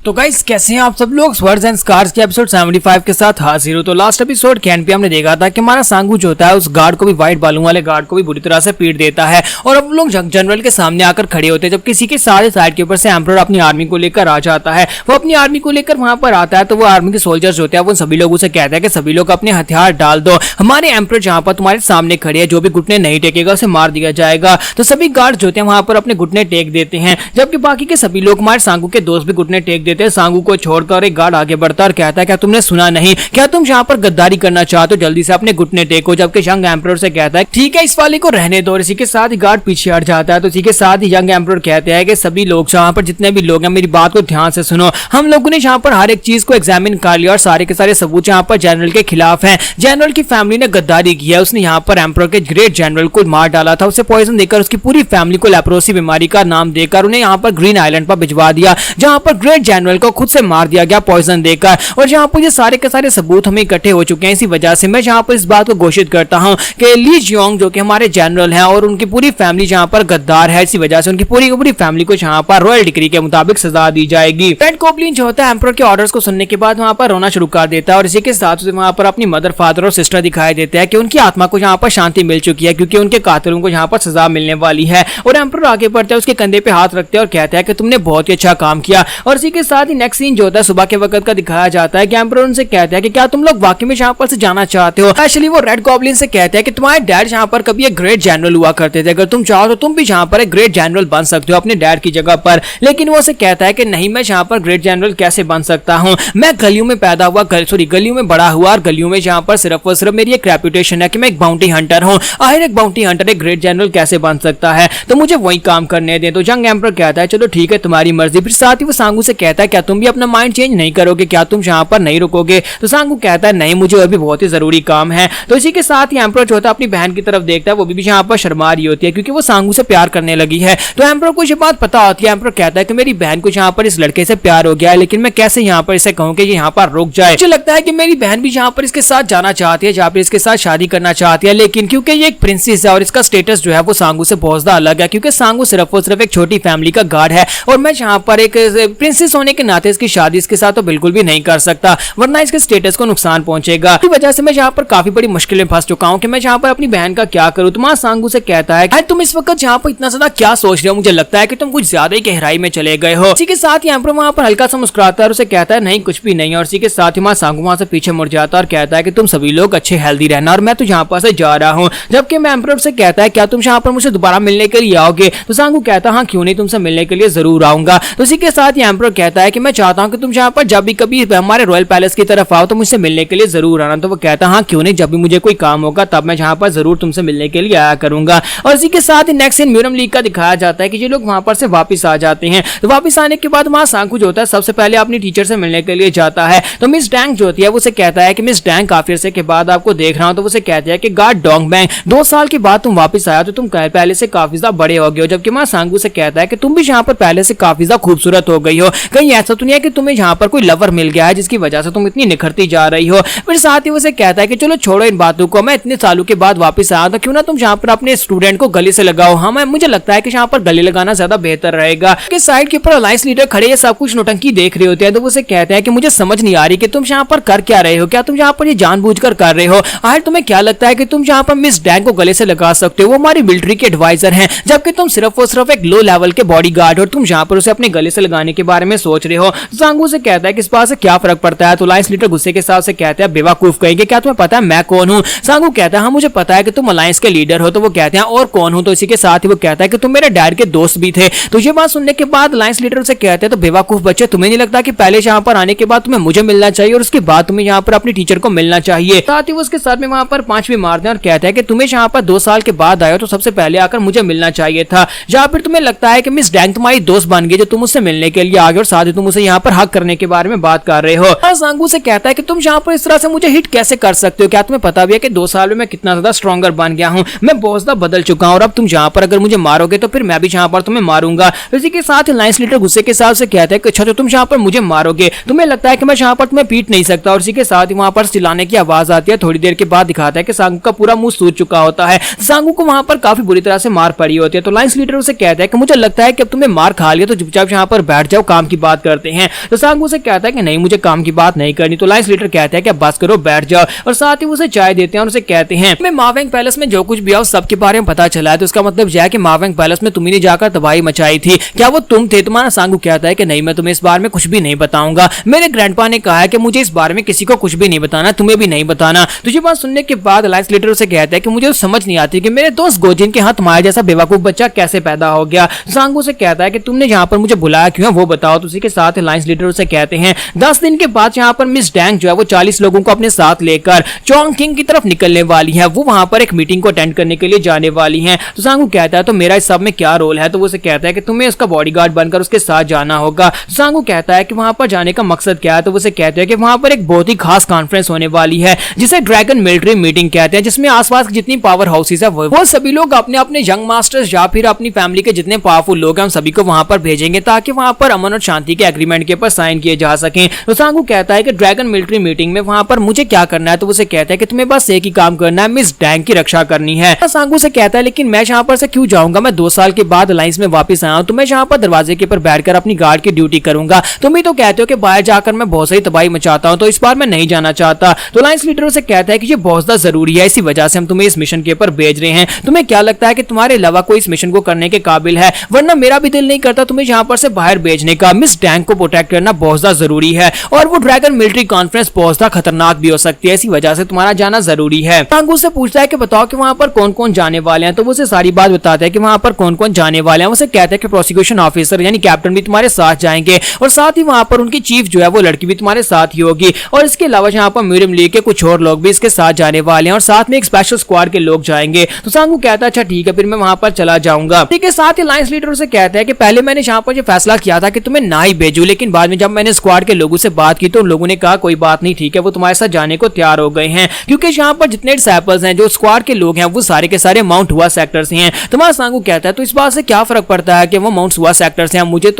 तो गाइस कैसे हैं आप सब लोग। स्वर्ड्स एंड स्कार्स के एपिसोड 75 के साथ हाजिर हो। तो लास्ट एपिसोड कैन पे हमने देखा था कि हमारा सांगू जो होता है उस गार्ड को भी, व्हाइट बालों वाले गार्ड को भी बुरी तरह से पीट देता है और अब लोग जनरल के सामने आकर खड़े होते हैं। जब किसी के सारे साइड के ऊपर से एम्परर अपनी आर्मी को लेकर आ जाता है, वो अपनी आर्मी को लेकर वहां पर आता है तो वो आर्मी के सोल्जर्स होते हैं वो सभी लोगों से कहते हैं कि सभी लोग अपने हथियार डाल दो, हमारे एम्परर जहां पर तुम्हारे सामने खड़े हैं, जो भी घुटने नहीं टेकेगा उसे मार दिया जाएगा। तो सभी गार्ड जो होते हैं वहां पर अपने घुटने टेक देते हैं, जबकि बाकी के सभी लोग, हमारे सांगू के दोस्त भी घुटने टेक देते हैं। सांगू को छोड़कर एक गार्ड आगे बढ़ता है और कहता है क्या तुमने सुना नहीं, क्या तुम यहाँ पर गद्दारी करना चाहते हो, जल्दी से अपने घुटने टेको। जबकि यंग एम्परर से कहता है ठीक है इस वाले को रहने दो। इसी के साथ ही गार्ड पीछे हट जाता है। तो इसी के साथ ही यंग एम्परर कहते हैं कि सभी लोग यहाँ पर जितने भी लोग हैं मेरी बात को ध्यान से सुनो, हम लोगों ने यहाँ पर हर एक चीज को एग्जामिन कर लिया और सारे के सारे सबूत यहाँ पर जनरल के खिलाफ हैं। जनरल की फैमिली ने गद्दारी की है, उसने यहाँ पर एम्परर के ग्रेट जनरल को मार डाला था, उसे पॉइजन देकर उसकी पूरी फैमिली को लेप्रोसी बीमारी का नाम देकर उन्हें यहाँ पर ग्रीन आइलैंड पर भिजवा दिया, जहाँ पर ग्रेट जनरल को खुद से मार दिया गया पॉइजन देकर। और जहाँ पर ये सारे के सारे सबूत हमें इकट्ठे हो चुके हैं, इसी वजह से मैं यहाँ पर इस बात को घोषित करता हूँ कि ली जियोंग जो कि हमारे जनरल हैं और उनकी पूरी फैमिली जहाँ पर गद्दार है, इसी वजह से उनकी पूरी फैमिली को यहाँ पर रॉयल डिक्री के मुताबिक सजा दी जाएगी। रेड गॉब्लिन जो होता है एम्परर के ऑर्डर्स को सुनने के बाद वहाँ पर रोना शुरू कर देता है और इसी के साथ वहाँ पर अपनी मदर, फादर और सिस्टर दिखाई देते हैं कि उनकी आत्मा को यहाँ पर शांति मिल चुकी है क्योंकि उनके कातिलों को यहाँ पर सजा मिलने वाली है। और एम्परर आगे बढ़ते हैं, उसके कंधे पे हाथ रखते हैं और कहते हैं कि तुमने बहुत ही अच्छा काम किया। और इसी के साथ ही नेक्स्ट सीन जो होता है सुबह के वक्त का दिखाया जाता है कि एम्परर उनसे कहते हैं कि क्या तुम लोग वाकई में यहाँ पर से जाना चाहते हो। एक्चुअली वो रेड गॉब्लिन से कहते हैं कि तुम्हारे डैड यहाँ पर कभी एक ग्रेट जनरल हुआ करते थे, अगर तुम चाहो तो तुम भी यहाँ पर एक ग्रेट जनरल बन सकते हो अपने डैड की जगह पर। लेकिन वो से कहता है कि नहीं, मैं यहाँ पर ग्रेट जनरल कैसे बन सकता हूँ, मैं गलियों में पैदा हुआ, गलियों में बड़ा हुआ और गलियों में यहाँ पर सिर्फ और सिर्फ मेरी एक रेपुटेशन है कि मैं एक बाउंटी हंटर हूँ। आखिर एक बाउंटी हंटर एक ग्रेट जनरल कैसे बन सकता है, तो मुझे वही काम करने दें। तो यंग एम्परर कहता है चलो ठीक है तुम्हारी मर्जी। फिर साथ ही वो सांगू से कहता है क्या तुम भी अपना माइंड चेंज नहीं करोगे, क्या तुम यहाँ पर नहीं रुकोगे। तो सांगू कहता है नहीं, मुझे और भी बहुत ही जरूरी काम है। तो इसी के साथ ही एम्परर जो होता है अपनी बहन की तरफ देखता है, वो भी यहाँ पर शर्मा रही होती है क्योंकि वो सांगू से प्यार करने लगी है। तो एम्परर को ये बात पता होती है। एम्परर कहता है कि मेरी बहन को यहाँ पर इस लड़के से प्यार हो गया है, लेकिन मैं कैसे यहाँ पर इसे कहूँ कि ये यहाँ पर रुक जाए। मुझे लगता है कि मेरी बहन भी यहाँ पर इसके साथ जाना चाहती है, जहाँ पर इसके साथ शादी करना चाहती है, लेकिन क्योंकि ये एक प्रिंसेस है और इसका स्टेटस जो है वो सांगू से बहुत ज्यादा अलग है, क्योंकि सांगू सिर्फ और सिर्फ एक छोटी फैमिली का गार्ड है और मैं यहाँ पर एक प्रिंसेस होने के नाते इसकी शादी इसके साथ तो बिल्कुल भी नहीं कर सकता, वरना इसके स्टेटस को नुकसान पहुंचेगा। इस वजह से मैं यहाँ पर काफी बड़ी मुश्किल में फंस चुका हूँ कि मैं यहाँ पर अपनी बहन का क्या करूँ। तुम्हारा सांगू से कहता है तुम इस वक्त यहाँ पर इतना ज्यादा क्या सोच रहे हो, मुझे लगता है कि तुम कुछ ज्यादा ही गहराई में चले गए हो। इसी के साथ ही एम्परर वहाँ पर हल्का सा मुस्कुराता है और उसे कहता है नहीं कुछ भी नहीं। और इसी के साथ ही हमारा सांगू वहाँ से पीछे मुड़ जाता है और कहता है कि तुम सभी लोग अच्छे हेल्दी रहना और मैं तो यहाँ पर से जा रहा हूँ। जबकि मैं एम्परर से कहता है क्या तुम यहाँ पर मुझे दोबारा मिलने के लिए आओगे। तो सांगू कहता है हाँ क्यों नहीं, तुमसे मिलने के लिए जरूर आऊंगा। तो इसी के साथ ही एम्परर कहता है कि मैं चाहता हूँ कि तुम यहाँ पर जब भी कभी हमारे रॉयल पैलेस की तरफ आओ तो मुझसे मिलने के लिए जरूर आना। तो वो कहता है हाँ क्यों नहीं, जब भी मुझे कोई काम होगा तब मैं यहाँ पर जरूर तुमसे मिलने के लिए आया करूंगा। और इसी के साथ ही नेक्स्ट सीन म्यूरम लीग का दिखाया जाता है कि ये लोग वहां पर से वापस आ जाते हैं। तो वापस आने के बाद वहां सांगू जो होता है सबसे पहले अपनी टीचर से मिलने के लिए जाता है। तो मिस डैंग जो होती है वो उसे कहता है कि मिस डैंग काफी अरसे के बाद आपको देख रहा हूं। तो वो उसे कहती है कि गार्ड डोंग बैंग 2 साल के बाद तुम वापस आया तो तुम पहले से काफी ज्यादा बड़े हो गए हो। जबकि वहां सांगू से कहता है कि तुम भी यहाँ पर पहले से काफी ज्यादा खूबसूरत हो गई हो, कहीं ऐसा तो नहीं है कि तुम्हें यहाँ पर कोई लवर मिल गया है जिसकी वजह से तुम इतनी निखरती जा रही हो। फिर साथ ही उसे कहता है कि चलो छोड़ो इन बातों को, मैं इतने सालों के बाद वापस आया तो क्यों ना तुम यहाँ पर अपने स्टूडेंट को गले से लगाओ। हाँ मुझे लगता है कि यहाँ पर गले लगाना ज्यादा बेहतर रहेगा। कि साइड के ऊपर अलायंस लीडर खड़े ये सब कुछ नौटंकी देख रहे होते हैं। तो वो उसे कहते हैं कि मुझे समझ नहीं आ रही कि तुम यहाँ पर कर क्या रहे हो, क्या तुम यहाँ पर ये जानबूझकर कर रहे हो। आखिर तुम्हें क्या लगता है कि तुम यहाँ पर मिस डैंग को गले से लगा सकते हो, वो हमारी मिलिट्री के एडवाइजर हैं, जबकि तुम सिर्फ और सिर्फ एक लो लेवल के बॉडीगार्ड हो, तुम यहाँ पर उसे अपने गले से लगाने के बारे में सोच रहे हो। सांगू से कहता है कि इस बात से क्या फर्क पड़ता है। तो अलायंस लीडर गुस्से के साथ से कहते हैं बेवकूफ कहेंगे, क्या तुम्हें पता है मैं कौन हूँ। सांगू कहता है हाँ मुझे पता है कि तुम अलायंस के लीडर हो। तो वो कहते हैं और कौन हूँ। तो इसी के साथ ही वो कहता है कि तुम मेरे डैड के दोस्त भी थे। तो ये बात सुनने के बाद अलायंस लीडर से कहते हैं तो बेवकूफ बच्चे, तुम्हें नहीं लगता कि पहले यहाँ पर आने के बाद तुम्हें मुझे मिलना चाहिए और उसके बाद तुम्हें यहाँ पर अपनी टीचर को मिलना चाहिए। साथ ही वो उसके साथ में वहां पर 5 भी मारते हैं और कहते हैं कि तुम्हें यहाँ पर 2 साल के बाद आए तो सबसे पहले आकर मुझे मिलना चाहिए था। या फिर तुम्हें लगता है कि मिस डैंग तुम्हारी दोस्त बन गई जो तुम उससे मिलने के लिए आ गए और साथ ही तुम उसे यहाँ पर हक करने के बारे में बात कर रहे हो। सांगू से कहता है कि तुम यहाँ पर इस तरह से मुझे हिट कैसे कर सकते हो, क्या तुम्हें पता भी है कि 2 साल में मैं कितना ज्यादा स्ट्रॉन्गर बन गया हूँ, मैं बहुत ज्यादा बदल चुका हूँ और अब तुम यहाँ पर अगर मुझे मारोगे तो फिर मैं भी यहाँ पर तुम्हें मारूंगा। इसी के साथ अलायंस लीडर गुस्से के साथ से कहता है कि अच्छा तो तुम यहाँ पर मुझे मारोगे, तुम्हें लगता है कि मैं यहाँ पर तुम्हें पीट नहीं सकता। और इसी के साथ ही वहां पर चिल्लाने की आवाज आती है। थोड़ी देर के बाद दिखाता है कि सांगू का पूरा मुंह सूज चुका होता है, सांगू को वहां पर काफी बुरी तरह से मार पड़ी होती है। तो अलायंस लीडर उसे कहता है कि मुझे लगता है कि अब तुमने मार खा लिया तो चुपचाप यहाँ पर बैठ जाओ, काम की बात बात करते हैं। तो सांगू उसे कहता है कि नहीं, मुझे काम की बात नहीं करनी। तो लाइन्स लीडर कहते हैं कि बस करो, बैठ जाओ, और साथ ही उसे चाय देते हैं और उसे कहते हैं मैं मावेंग पैलेस में जो कुछ भी है उस सब के बारे में पता चला है। तो इसका मतलब यह है कि मावेंग पैलेस में तुम्ही ने जाकर तबाही मचाई थी, क्या वो तुम थे? तुम्हारा सांगू कहता है कि नहीं, मैं तुम्हें इस बारे में कुछ भी नहीं बताऊंगा। मेरे ग्रैंडपा ने कहा है कि मुझे इस बारे में किसी को कुछ भी नहीं बताना, तुम्हें भी नहीं बताना। तो ये बात सुनने के बाद लाइन्स लीडर उसे कहता है कि मुझे समझ नहीं आती कि मेरे दोस्त गोजिन के हाथ तुम्हारे जैसा बेवकूफ बच्चा कैसे पैदा हो गया। सांगू से कहता है कि तुमने यहाँ पर मुझे बुलाया क्यों है वो बताओ। तो उसी के साथ लाइन्स लीडर उसे कहते हैं 10 दिन के बाद यहाँ पर मिस डैंग जो है वो 40 लोगों को अपने साथ लेकर चोंग किंग की तरफ निकलने वाली है। वो वहां पर एक मीटिंग को अटेंड करने के लिए जाने वाली हैं। तो सांगू कहता है तो मेरा इस सब में क्या रोल है? तो वो उसे कहता है कि तुम्हें उसका बॉडीगार्ड बनकर उसके साथ जाना होगा। तो सांगू कहता है कि वहां पर जाने का मकसद क्या है? तो वो उसे कहते हैं कि वहां पर एक बहुत ही खास कॉन्फ्रेंस होने वाली है जिसे ड्रैगन मिलिट्री मीटिंग कहते हैं, जिसमें आसपास जितनी पावर हाउसेस है वो सभी लोग अपने अपने यंग मास्टर्स या फिर अपनी फैमिली के जितने पावरफुल लोग हैं हम सभी को वहां पर भेजेंगे ताकि वहां पर अमन और शांति के एग्रीमेंट के ऊपर साइन किए जा सकें। तो सांगू कहता है कि ड्रैगन मिलिट्री मीटिंग में वहां पर मुझे क्या करना है? तो उसे कहता है कि तुम्हें बस एक ही काम करना है, मिस डैंग की रक्षा करनी है। सांगू से कहता है लेकिन मैं यहाँ पर से क्यों जाऊंगा? मैं 2 साल के बाद अलायंस में वापस आया हूं, तो मैं यहाँ पर दरवाजे के ऊपर बैठकर अपनी गार्ड की ड्यूटी करूंगा। तुम ही तो कहते हो कि बाहर जाकर मैं बहुत सारी तबाही मचाता हूं, तो इस बार मैं नहीं जाना चाहता। तो अलायंस लीडर से कहता है कि ये बहुत ज्यादा जरूरी है, इसी वजह से हम तुम्हें इस मिशन के ऊपर भेज रहे हैं। तुम्हें क्या लगता है कि तुम्हारे अलावा कोई इस मिशन को करने के काबिल है? वरना मेरा भी दिल नहीं करता तुम्हें यहाँ पर से बाहर भेजने का। मिस डैंग को प्रोटेक्ट करना बहुत ज्यादा जरूरी है और वो ड्रैगन मिलिट्री कॉन्फ्रेंस बहुत ज्यादा खतरनाक भी हो सकती है, इसी वजह से तुम्हारा जाना जरूरी है। सांगू से पूछता है कि बताओ कि वहां पर कौन कौन जाने वाले हैं। तो वो उसे सारी बात बताता है कि वहां पर कौन कौन जाने वाले हैं। उसे कहता है कि प्रोसिक्यूशन ऑफिसर यानी कैप्टन भी तुम्हारे साथ जाएंगे और साथ ही वहां पर उनकी चीफ जो है वो लड़की भी तुम्हारे साथ ही होगी, और इसके अलावा यहाँ पर मीडियम लीग के कुछ और लोग भी इसके साथ जाने वाले हैं और साथ में एक स्पेशल स्क्वाड के लोग जाएंगे। तो सांगू कहता है अच्छा ठीक है, फिर मैं वहां पर चला जाऊंगा। ठीक है, साथ ही अलायंस लीडर से कहता है कि पहले मैंने यहाँ पर फैसला किया था कि तुम्हें ना ही भेजू, लेकिन बाद में जब मैंने स्क्वाड के लोगों से बात की तो उन लोगों ने कहा कोई बात नहीं, ठीक है, वो तुम्हारे साथ जाने को तैयार हो गए हैं, क्योंकि यहाँ पर जितने डिसाइपल्स हैं जो स्क्वाड के लोग हैं वो सारे के सारे माउंट हुआ सेक्टर से हैं। तुम्हारा सांगू कहता है तो इस बात से क्या फर्क पड़ता है कि वो माउंट हुआ सेक्टर से हैं? मुझे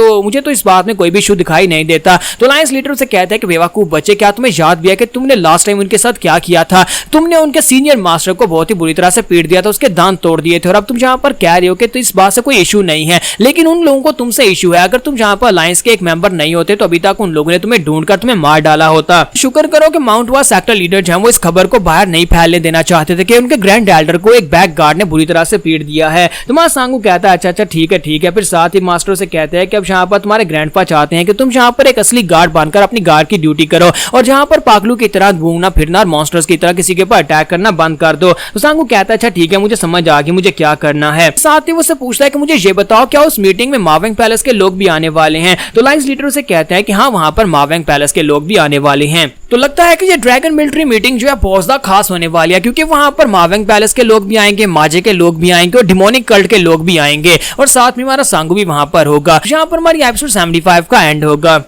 तो इस बात में कोई भी इशू दिखाई नहीं देता। तो अलायंस लीडर से कहता है कि बेवकूफ बच्चे, क्या तुम्हें याद भी है कि तुमने लास्ट टाइम उनके साथ क्या किया था? तुमने उनके सीनियर मास्टर को बहुत ही बुरी तरह से पीट दिया था, उसके दांत तोड़ दिए थे, और अब तुम यहाँ पर कह रहे हो कि तो इस बात से कोई इशू नहीं है, लेकिन उन लोगों को तुमसे इशू है। अगर तुम यहाँ पर अलायंस के एक मेंबर नहीं होते तो अभी तक उन लोगों ने तुम्हें ढूंढकर तुम्हें मार डाला होता। शुक्र करो कि माउंट हुआ सेक्टर लीडर जो है वो इस खबर को बाहर नहीं फैलने देना चाहते थे कि उनके ग्रैंड एल्डर को एक बैक गार्ड ने बुरी तरह से पीट दिया है। तुम्हारा सांगू कहता है अच्छा ठीक है। फिर साथ ही मास्टर से कहते हैं कि अब यहाँ पर तुम्हारे ग्रैंडपा चाहते हैं कि तुम यहाँ पर एक असली गार्ड बनकर अपनी गार्ड की ड्यूटी करो और जहाँ पर पागलू की तरह घूमना फिरना और मॉन्स्टर्स की तरह किसी के ऊपर अटैक करना बंद कर दो। तो सांगू कहता है अच्छा ठीक है, मुझे समझ आ गई मुझे क्या करना है। साथ ही वो पूछता है कि मुझे ये बताओ क्या उस मीटिंग में मावेंग पैलेस के लोग भी आने वाले हैं? तो अलायंस लीडर से कहते हैं कि हाँ, वहां पर मावेंग पैलेस के लोग भी आने वाले हैं। तो लगता है कि ये ड्रैगन मिलिट्री मीटिंग जो है बहुत ज्यादा खास होने वाली है, क्योंकि वहां पर मावेंग पैलेस के लोग भी आएंगे, माजे के लोग भी आएंगे और डिमोनिक कल्ट के लोग भी आएंगे, और साथ में हमारा सांगू भी वहां पर होगा। यहाँ पर हमारी एपिसोड 75 का एंड होगा।